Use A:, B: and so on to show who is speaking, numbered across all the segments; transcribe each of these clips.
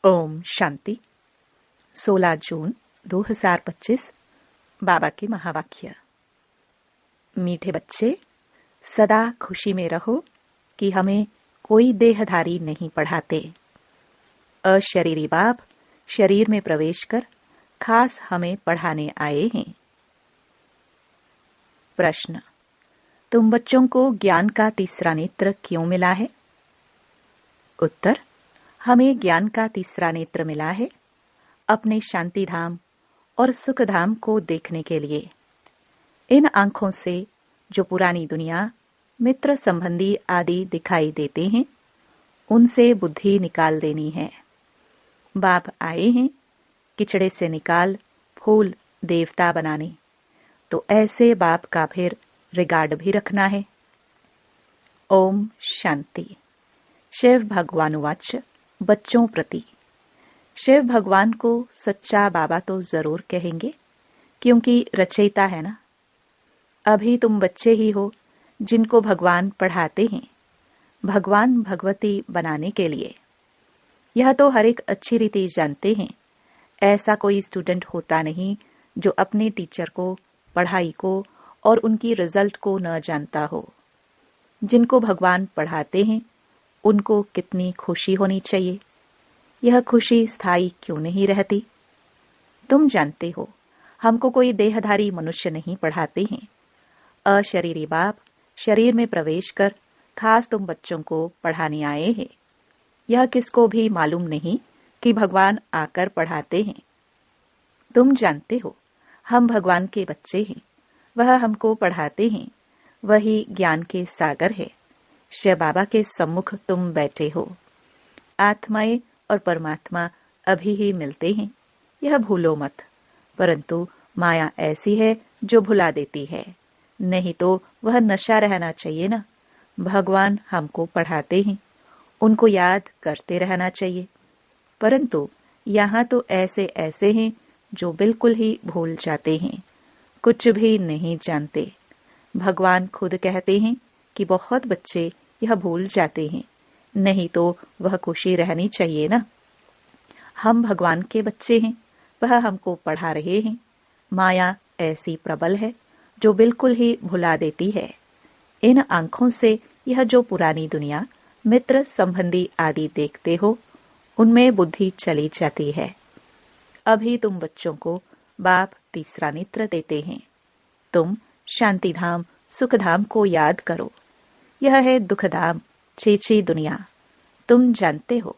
A: ओम शांति। 16 जून 2025। बाबा के महावाक्य। मीठे बच्चे, सदा खुशी में रहो कि हमें कोई देहधारी नहीं पढ़ाते। अशरीरी बाप शरीर में प्रवेश कर खास हमें पढ़ाने आए हैं। प्रश्न: तुम बच्चों को ज्ञान का तीसरा नेत्र क्यों मिला है? उत्तर: हमें ज्ञान का तीसरा नेत्र मिला है अपने शांति धाम और सुख धाम को देखने के लिए। इन आंखों से जो पुरानी दुनिया, मित्र संबंधी आदि दिखाई देते हैं, उनसे बुद्धि निकाल देनी है। बाप आए हैं किचड़े से निकाल फूल देवता बनाने, तो ऐसे बाप का फिर रिगार्ड भी रखना है। ओम शांति। शिव भगवानुवाच बच्चों प्रति। शिव भगवान को सच्चा बाबा तो जरूर कहेंगे, क्योंकि रचयिता है ना। अभी तुम बच्चे ही हो जिनको भगवान पढ़ाते हैं, भगवान भगवती बनाने के लिए। यह तो हर एक अच्छी रीति जानते हैं। ऐसा कोई स्टूडेंट होता नहीं जो अपने टीचर को, पढ़ाई को और उनकी रिजल्ट को न जानता हो। जिनको भगवान पढ़ाते हैं उनको कितनी खुशी होनी चाहिए। यह खुशी स्थायी क्यों नहीं रहती? तुम जानते हो, हमको कोई देहधारी मनुष्य नहीं पढ़ाते हैं। अशरीरी बाप शरीर में प्रवेश कर खास तुम बच्चों को पढ़ाने आए हैं। यह किसको भी मालूम नहीं कि भगवान आकर पढ़ाते हैं। तुम जानते हो, हम भगवान के बच्चे हैं, वह हमको पढ़ाते हैं। वही ज्ञान के सागर है। शिव बाबा के सम्मुख तुम बैठे हो। आत्माएं और परमात्मा अभी ही मिलते हैं, यह भूलो मत। परंतु माया ऐसी है जो भुला देती है। नहीं तो वह नशा रहना चाहिए ना। भगवान हमको पढ़ाते हैं, उनको याद करते रहना चाहिए। परंतु यहाँ तो ऐसे ऐसे हैं जो बिल्कुल ही भूल जाते हैं, कुछ भी नहीं जानते। भगवान खुद कहते हैं कि बहुत बच्चे यह भूल जाते हैं, नहीं तो वह खुशी रहनी चाहिए ना। हम भगवान के बच्चे हैं, वह हमको पढ़ा रहे हैं। माया ऐसी प्रबल है जो बिल्कुल ही भुला देती है। इन आंखों से यह जो पुरानी दुनिया, मित्र संबंधी आदि देखते हो, उनमें बुद्धि चली जाती है। अभी तुम बच्चों को बाप तीसरा नेत्र देते हैं। तुम शांति धाम, सुख धाम को याद करो। यह है दुख धाम, छीछी दुनिया। तुम जानते हो,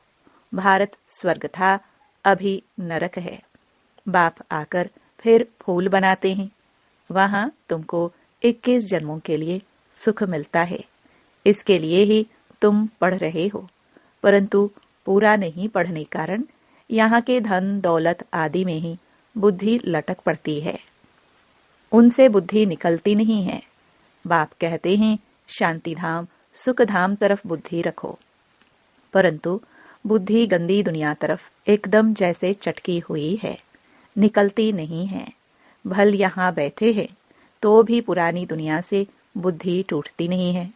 A: भारत स्वर्ग था, अभी नरक है। बाप आकर फिर फूल बनाते हैं। वहां तुमको 21 जन्मों के लिए सुख मिलता है। इसके लिए ही तुम पढ़ रहे हो। परंतु पूरा नहीं पढ़ने कारण यहाँ के धन दौलत आदि में ही बुद्धि लटक पड़ती है। उनसे बुद्धि निकलती नहीं है। बाप कहते हैं शांति धाम, सुख धाम तरफ बुद्धि रखो। परंतु बुद्धि गंदी दुनिया तरफ एकदम जैसे चटकी हुई है, निकलती नहीं है। भल यहाँ बैठे हैं तो भी पुरानी दुनिया से बुद्धि टूटती नहीं है।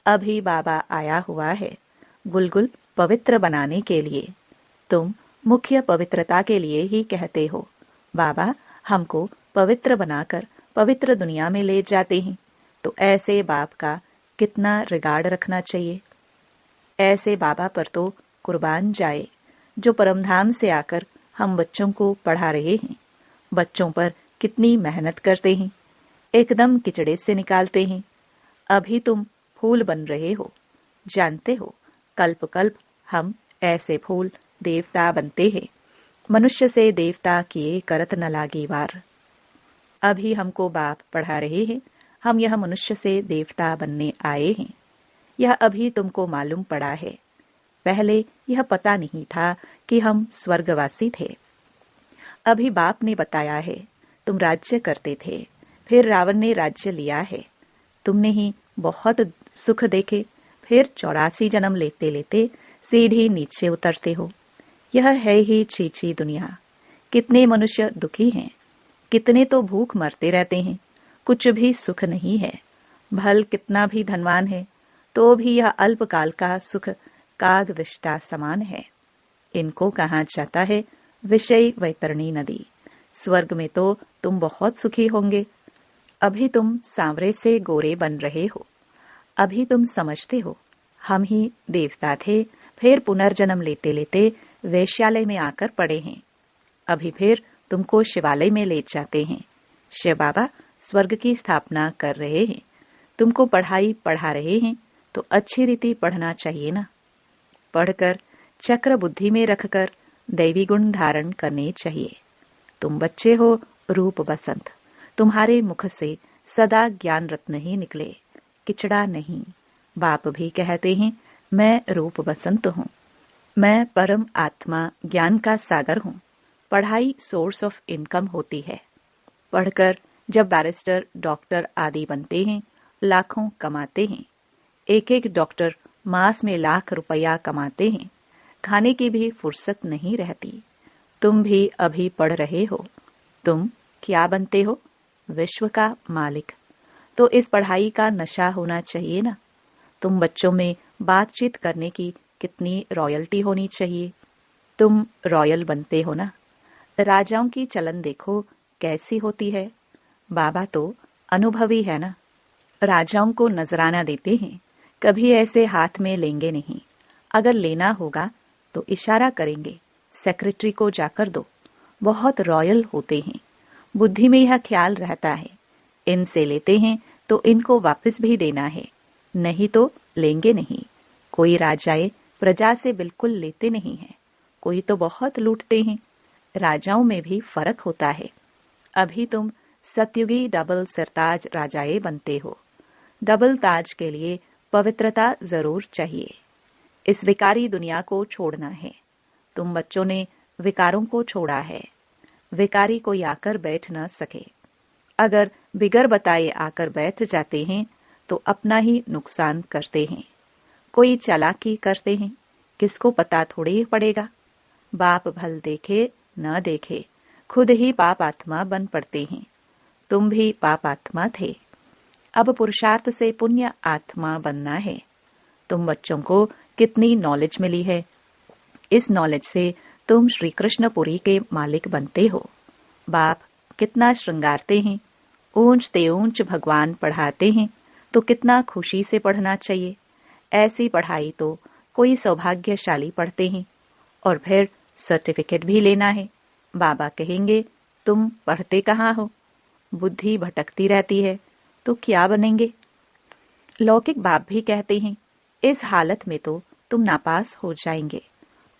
A: अभी बाबा आया हुआ है गुलगुल पवित्र बनाने के लिए। तुम मुख्य पवित्रता के लिए ही कहते हो, बाबा हमको पवित्र बनाकर पवित्र दुनिया में ले जाते हैं। तो ऐसे बाप का कितना रिगार्ड रखना चाहिए। ऐसे बाबा पर तो कुर्बान जाए जो परमधाम से आकर हम बच्चों को पढ़ा रहे हैं। बच्चों पर कितनी मेहनत करते हैं, एकदम किचड़े से निकालते हैं। अभी तुम फूल बन रहे हो। जानते हो, कल्प कल्प हम ऐसे फूल देवता बनते हैं। मनुष्य से देवता किए करत न लागी वार। अभी हमको बाप पढ़ा रहे हैं, हम यह मनुष्य से देवता बनने आए हैं। यह अभी तुमको मालूम पड़ा है। पहले यह पता नहीं था कि हम स्वर्गवासी थे। अभी बाप ने बताया है, तुम राज्य करते थे, फिर रावण ने राज्य लिया है। तुमने ही बहुत सुख देखे, फिर 84 जन्म लेते लेते सीढ़ी नीचे उतरते हो। यह है ही छीछी दुनिया। कितने मनुष्य दुखी हैं, कितने तो भूख मरते रहते हैं, कुछ भी सुख नहीं है। भल कितना भी धनवान है तो भी यह अल्पकाल का सुख काग विष्टा समान है। इनको कहा जाता है विषय वैतरणी नदी। स्वर्ग में तो तुम बहुत सुखी होंगे। अभी तुम सांवरे से गोरे बन रहे हो। अभी तुम समझते हो हम ही देवता थे, फिर पुनर्जन्म लेते लेते वैश्यालय में आकर पड़े हैं। अभी फिर तुमको शिवालय में ले जाते हैं। शिव बाबा स्वर्ग की स्थापना कर रहे हैं। तुमको पढ़ाई पढ़ा रहे हैं तो अच्छी रीति पढ़ना चाहिए ना। पढ़कर चक्र बुद्धि में रखकर दैवी गुण धारण करने चाहिए। तुम बच्चे हो रूप बसंत। तुम्हारे मुख से सदा ज्ञान रत्न ही निकले, किचड़ा नहीं। बाप भी कहते हैं मैं रूप बसंत हूँ, मैं परम आत्मा ज्ञान का सागर हूँ। पढ़ाई सोर्स ऑफ इनकम होती है। पढ़कर जब बैरिस्टर, डॉक्टर आदि बनते हैं, लाखों कमाते हैं। एक एक डॉक्टर मास में लाख रुपया कमाते हैं। खाने की भी फुर्सत नहीं रहती। तुम भी अभी पढ़ रहे हो। तुम क्या बनते हो? विश्व का मालिक। तो इस पढ़ाई का नशा होना चाहिए ना। तुम बच्चों में बातचीत करने की कितनी रॉयल्टी होनी चाहिए। तुम रॉयल बनते हो ना। राजाओं की चलन देखो कैसी होती है। बाबा तो अनुभवी है ना। राजाओं को नजराना देते हैं, कभी ऐसे हाथ में लेंगे नहीं। अगर लेना होगा तो इशारा करेंगे, सेक्रेटरी को जाकर दो। बहुत रॉयल होते हैं। बुद्धि में यह ख्याल रहता है इनसे लेते हैं तो इनको वापस भी देना है, नहीं तो लेंगे नहीं। कोई राजाए प्रजा से बिल्कुल लेते नहीं हैं, कोई तो बहुत लूटते हैं। राजाओं में भी फर्क होता है। अभी तुम सतयुगी डबल सरताज राजाए बनते हो। डबल ताज के लिए पवित्रता जरूर चाहिए। इस विकारी दुनिया को छोड़ना है। तुम बच्चों ने विकारों को छोड़ा है। विकारी कोई आकर बैठ न सके। अगर बिगर बताए आकर बैठ जाते हैं तो अपना ही नुकसान करते हैं। कोई चालाकी करते हैं, किसको पता थोड़े ही पड़ेगा। बाप भल देखे न देखे खुद ही पाप आत्मा बन पड़ते हैं। तुम भी पाप आत्मा थे, अब पुरुषार्थ से पुण्य आत्मा बनना है। तुम बच्चों को कितनी नॉलेज मिली है। इस नॉलेज से तुम श्री कृष्णपुरी के मालिक बनते हो। बाप कितना श्रृंगारते हैं, ऊंच ते ऊंच भगवान पढ़ाते हैं तो कितना खुशी से पढ़ना चाहिए। ऐसी पढ़ाई तो कोई सौभाग्यशाली पढ़ते हैं और फिर सर्टिफिकेट भी लेना है। बाबा कहेंगे तुम पढ़ते कहाँ हो? बुद्धि भटकती रहती है तो क्या बनेंगे? लौकिक बाप भी कहते हैं इस हालत में तो तुम नापास हो जाएंगे।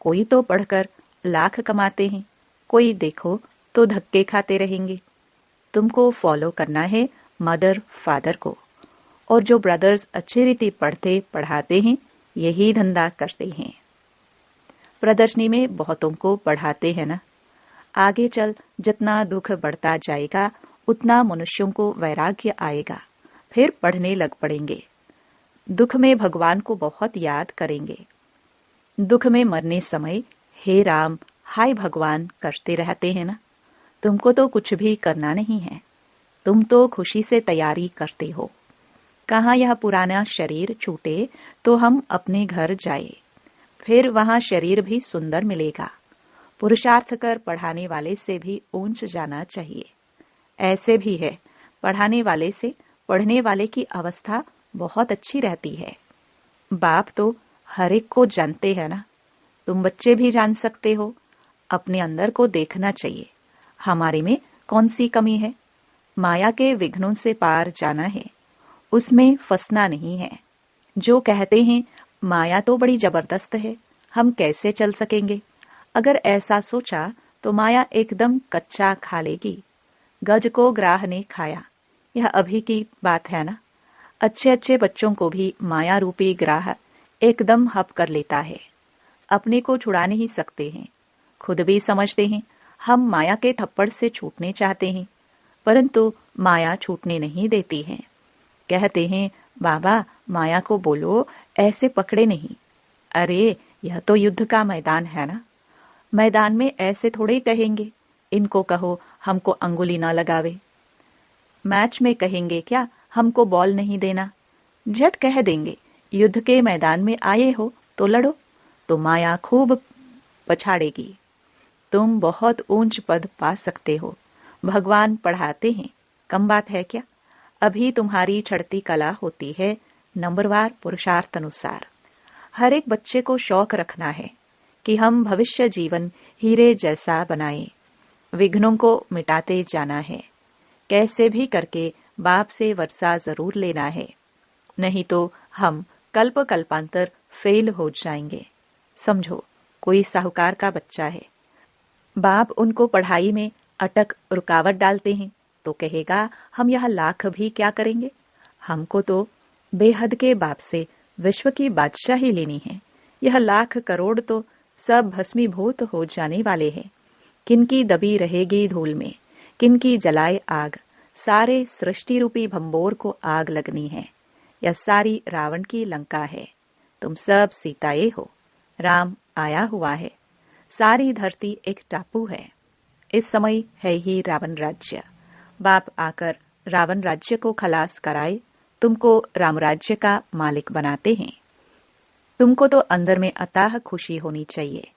A: कोई तो पढ़कर लाख कमाते हैं, कोई देखो तो धक्के खाते रहेंगे। तुमको फॉलो करना है मदर फादर को। और जो ब्रदर्स अच्छी रीति पढ़ते पढ़ाते हैं यही धंधा करते हैं। प्रदर्शनी में बहुतों को पढ़ाते हैं ना। आगे चल जितना दुख बढ़ता जाएगा उतना मनुष्यों को वैराग्य आएगा, फिर पढ़ने लग पड़ेंगे। दुख में भगवान को बहुत याद करेंगे। दुख में मरने समय हे राम हाय भगवान करते रहते हैं ना। तुमको तो कुछ भी करना नहीं है, तुम तो खुशी से तैयारी करते हो। कहाँ यह पुराना शरीर छूटे तो हम अपने घर जाए, फिर वहां शरीर भी सुंदर मिलेगा। पुरुषार्थ कर पढ़ाने वाले से भी ऊंच जाना चाहिए। ऐसे भी है, पढ़ाने वाले से पढ़ने वाले की अवस्था बहुत अच्छी रहती है। बाप तो हर एक को जानते हैं ना। तुम बच्चे भी जान सकते हो। अपने अंदर को देखना चाहिए, हमारे में कौन सी कमी है। माया के विघ्नों से पार जाना है, उसमें फंसना नहीं है। जो कहते हैं माया तो बड़ी जबरदस्त है, हम कैसे चल सकेंगे। अगर ऐसा सोचा तो माया एकदम कच्चा खा लेगी। गज को ग्राह ने खाया, यह अभी की बात है ना। अच्छे अच्छे बच्चों को भी माया रूपी ग्राह एकदम हप कर लेता है। अपने को छुड़ा नहीं सकते हैं, खुद भी समझते हैं हम माया के थप्पड़ से छूटने चाहते हैं, परंतु माया छूटने नहीं देती है। कहते हैं बाबा माया को बोलो ऐसे पकड़े नहीं। अरे यह तो युद्ध का मैदान है ना। मैदान में ऐसे थोड़े कहेंगे इनको कहो हमको अंगुली ना लगावे। मैच में कहेंगे क्या हमको बॉल नहीं देना। झट कह देंगे युद्ध के मैदान में आए हो तो लड़ो। तो माया खूब पछाड़ेगी। तुम बहुत ऊंच पद पा सकते हो, भगवान पढ़ाते हैं, कम बात है क्या? अभी तुम्हारी चढ़ती कला होती है नंबरवार पुरुषार्थ अनुसार। हर एक बच्चे को शौक रखना है कि हम भविष्य जीवन हीरे जैसा बनाएं। विघ्नों को मिटाते जाना है। कैसे भी करके बाप से वर्षा जरूर लेना है, नहीं तो हम कल्प कल्पांतर फेल हो जाएंगे। समझो, कोई साहूकार का बच्चा है, बाप उनको पढ़ाई में अटक रुकावट डालते हैं तो कहेगा हम यह लाख भी क्या करेंगे, हमको तो बेहद के बाप से विश्व की बादशाही लेनी है। यह लाख करोड़ तो सब भस्मीभूत हो जाने वाले हैं। किनकी दबी रहेगी धूल में, किनकी जलाए आग। सारे सृष्टि रूपी भंबोर को आग लगनी है। यह सारी रावण की लंका है। तुम सब सीताए हो, राम आया हुआ है। सारी धरती एक टापू है। इस समय है ही रावण राज्य। बाप आकर रावण राज्य को खलास कराए तुमको राम राज्य का मालिक बनाते हैं। तुमको तो अंदर में अताह खुशी होनी चाहिए।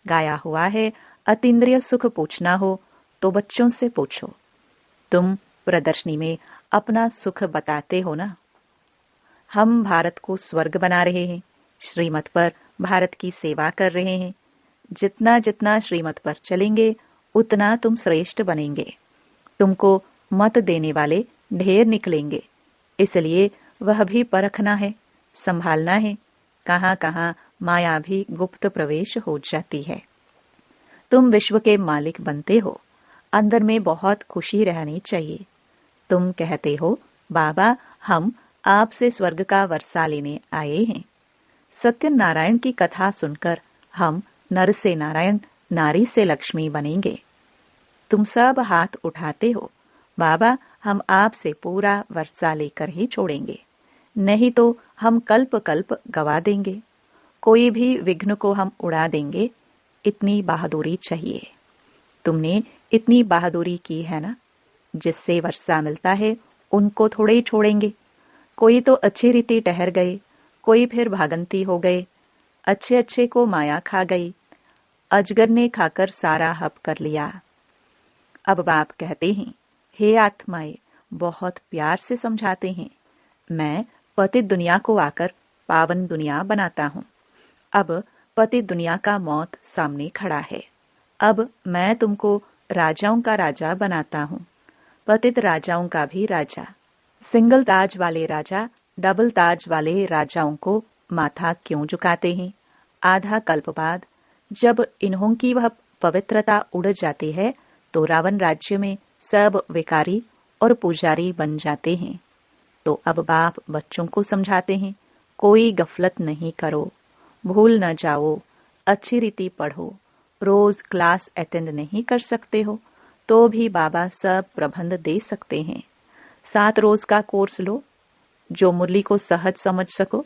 A: गाया हुआ है, अतीन्द्रिय सुख पूछना हो तो बच्चों से पूछो। तुम प्रदर्शनी में अपना सुख बताते हो ना। हम भारत को स्वर्ग बना रहे हैं, श्रीमत पर भारत की सेवा कर रहे हैं। जितना जितना श्रीमत पर चलेंगे उतना तुम श्रेष्ठ बनेंगे। तुमको मत देने वाले ढेर निकलेंगे, इसलिए वह भी परखना है, संभालना है। कहां कहां माया भी गुप्त प्रवेश हो जाती है। तुम विश्व के मालिक बनते हो, अंदर में बहुत खुशी रहनी चाहिए। तुम कहते हो बाबा हम आपसे स्वर्ग का वर्षा लेने आए हैं। सत्यनारायण की कथा सुनकर हम नर से नारायण, नारी से लक्ष्मी बनेंगे। तुम सब हाथ उठाते हो, बाबा हम आपसे पूरा वर्षा लेकर ही छोड़ेंगे, नहीं तो हम कल्प कल्प गवा देंगे। कोई भी विघ्न को हम उड़ा देंगे। इतनी बहादुरी चाहिए। तुमने इतनी बहादुरी की है ना, जिससे वर्षा मिलता है उनको थोड़े ही छोड़ेंगे। कोई तो अच्छी रीति ठहर गए, कोई फिर भागंती हो गए। अच्छे अच्छे को माया खा गई। अजगर ने खाकर सारा हप कर लिया। अब बाप कहते हैं, हे आत्माएं, बहुत प्यार से समझाते हैं, मैं पतित दुनिया को आकर पावन दुनिया बनाता हूँ। अब पतित दुनिया का मौत सामने खड़ा है। अब मैं तुमको राजाओं का राजा बनाता हूँ, पतित राजाओं का भी राजा। सिंगल ताज वाले राजा डबल ताज वाले राजाओं को माथा क्यों झुकाते हैं? आधा कल्प बाद जब इन्हों की वह पवित्रता उड़ जाती है तो रावण राज्य में सब विकारी और पुजारी बन जाते हैं। तो अब बाप बच्चों को समझाते हैं, कोई गफलत नहीं करो, भूल न जाओ, अच्छी रीति पढ़ो। रोज क्लास अटेंड नहीं कर सकते हो तो भी बाबा सब प्रबंध दे सकते हैं। 7 रोज का कोर्स लो, जो मुरली को सहज समझ सको।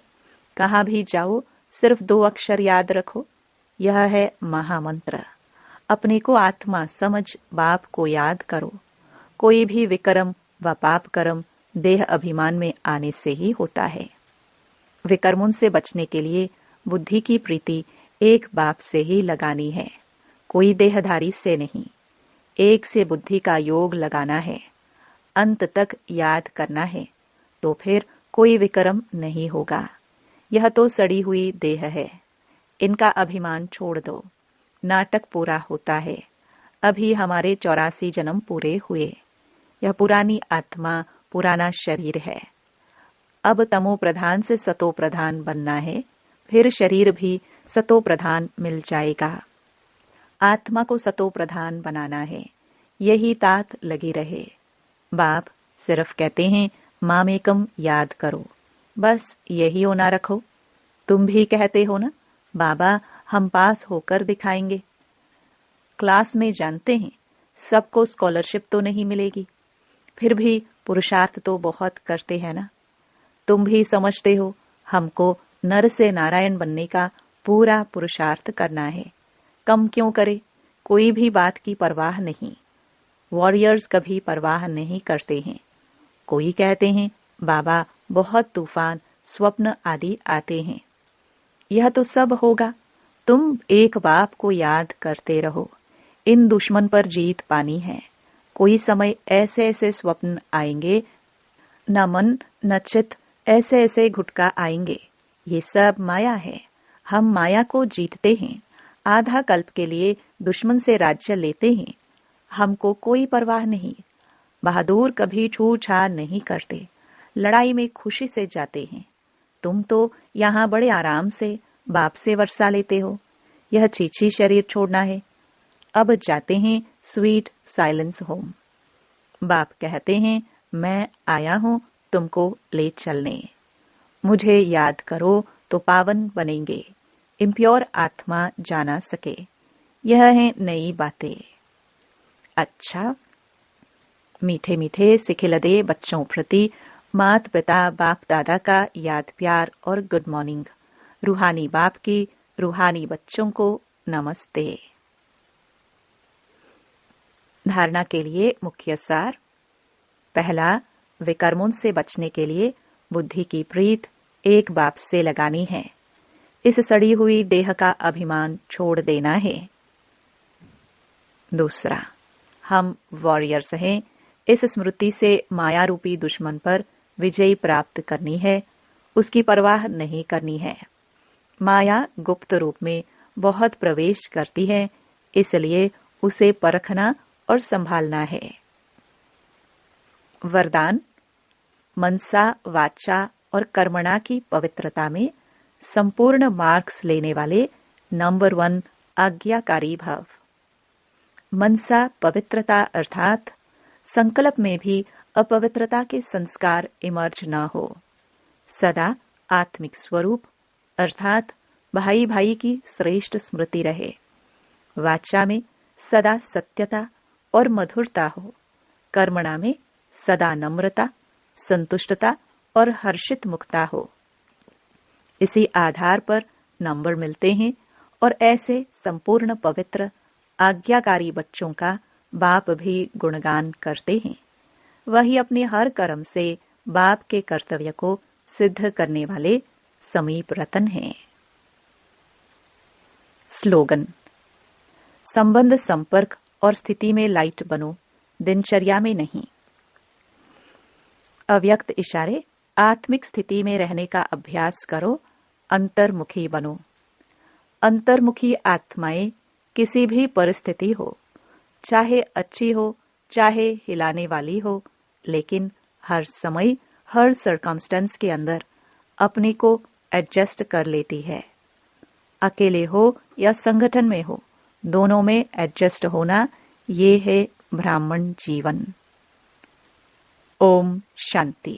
A: कहाँ भी जाओ सिर्फ 2 अक्षर याद रखो, यह है महामंत्र। अपने को आत्मा समझ बाप को याद करो। कोई भी विक्रम व पाप कर्म देह अभिमान में आने से ही होता है। विकर्मों से बचने के लिए बुद्धि की प्रीति एक बाप से ही लगानी है, कोई देहधारी से नहीं। एक से बुद्धि का योग लगाना है, अंत तक याद करना है, तो फिर कोई विक्रम नहीं होगा। यह तो सड़ी हुई देह है, इनका अभिमान छोड़ दो। नाटक पूरा होता है। अभी हमारे 84 जन्म पूरे हुए। यह पुरानी आत्मा, पुराना शरीर है। अब तमो प्रधान से सतो प्रधान बनना है, फिर शरीर भी सतो प्रधान मिल जाएगा। आत्मा को सतो प्रधान बनाना है, यही तात लगी रहे। बाप सिर्फ कहते हैं मामेकम याद करो, बस यही होना रखो। तुम भी कहते हो ना बाबा हम पास होकर दिखाएंगे। क्लास में जानते हैं सबको स्कॉलरशिप तो नहीं मिलेगी, फिर भी पुरुषार्थ तो बहुत करते हैं ना। तुम भी समझते हो हमको नर से नारायण बनने का पूरा पुरुषार्थ करना है। कम क्यों करे, कोई भी बात की परवाह नहीं। वॉरियर्स कभी परवाह नहीं करते हैं। कोई कहते हैं बाबा बहुत तूफान स्वप्न आदि आते हैं। यह तो सब होगा, तुम एक बाप को याद करते रहो। इन दुश्मन पर जीत पानी है। कोई समय ऐसे ऐसे स्वप्न आएंगे, न मन न चित, ऐसे ऐसे घुटका आएंगे। ये सब माया है। हम माया को जीतते हैं। आधा कल्प के लिए दुश्मन से राज्य लेते हैं। हमको कोई परवाह नहीं। बहादुर कभी छूछाड़ नहीं करते। लड़ाई में खुशी से जाते हैं। तुम तो यहाँ बड़े आराम से बाप से वर्षा लेते हो। यह चीची शरीर छोड़ना है। अब जाते हैं स्वीट साइलेंस होम। बाप कहते हैं, मैं आया हूं तुमको ले चलने। मुझे याद करो तो पावन बनेंगे। इम्प्योर आत्मा जाना सके। यह है नई बातें। अच्छा, मीठे मीठे सिखिलदे बच्चों प्रति माता पिता बाप दादा का याद प्यार और गुड मॉर्निंग। रूहानी बाप की रूहानी बच्चों को नमस्ते। धारणा के लिए मुख्य सार। पहला, विकर्मों से बचने के लिए बुद्धि की प्रीत एक बाप से लगानी है। इस सड़ी हुई देह का अभिमान छोड़ देना है। दूसरा, हम वॉरियर्स हैं। इस स्मृति से माया रूपी दुश्मन पर विजय प्राप्त करनी है। उसकी परवाह नहीं करनी है। माया गुप्त रूप में बहुत प्रवेश करती है, इसलिए उसे परखना और संभालना है। वरदान, मनसा वाचा और कर्मणा की पवित्रता में संपूर्ण मार्क्स लेने वाले नंबर 1 आज्ञाकारी भाव। मनसा पवित्रता अर्थात संकल्प में भी अपवित्रता के संस्कार इमर्ज न हो। सदा आत्मिक स्वरूप अर्थात भाई भाई की श्रेष्ठ स्मृति रहे। वाचा में सदा सत्यता और मधुरता हो। कर्मणा में सदा नम्रता, संतुष्टता और हर्षित मुक्ता हो। इसी आधार पर नंबर मिलते हैं और ऐसे संपूर्ण पवित्र आज्ञाकारी बच्चों का बाप भी गुणगान करते हैं। वही अपने हर कर्म से बाप के कर्तव्य को सिद्ध करने वाले समीप रतन हैं। स्लोगन, संबंध संपर्क और स्थिति में लाइट बनो, दिनचर्या में नहीं। अव्यक्त इशारे, आत्मिक स्थिति में रहने का अभ्यास करो, अंतर्मुखी बनो। अंतर्मुखी आत्माएं किसी भी परिस्थिति हो, चाहे अच्छी हो चाहे हिलाने वाली हो, लेकिन हर समय हर सर्कमस्टेंस के अंदर अपने को एडजस्ट कर लेती है। अकेले हो या संगठन में हो, दोनों में एडजस्ट होना, ये है ब्राह्मण जीवन। ओम शांति।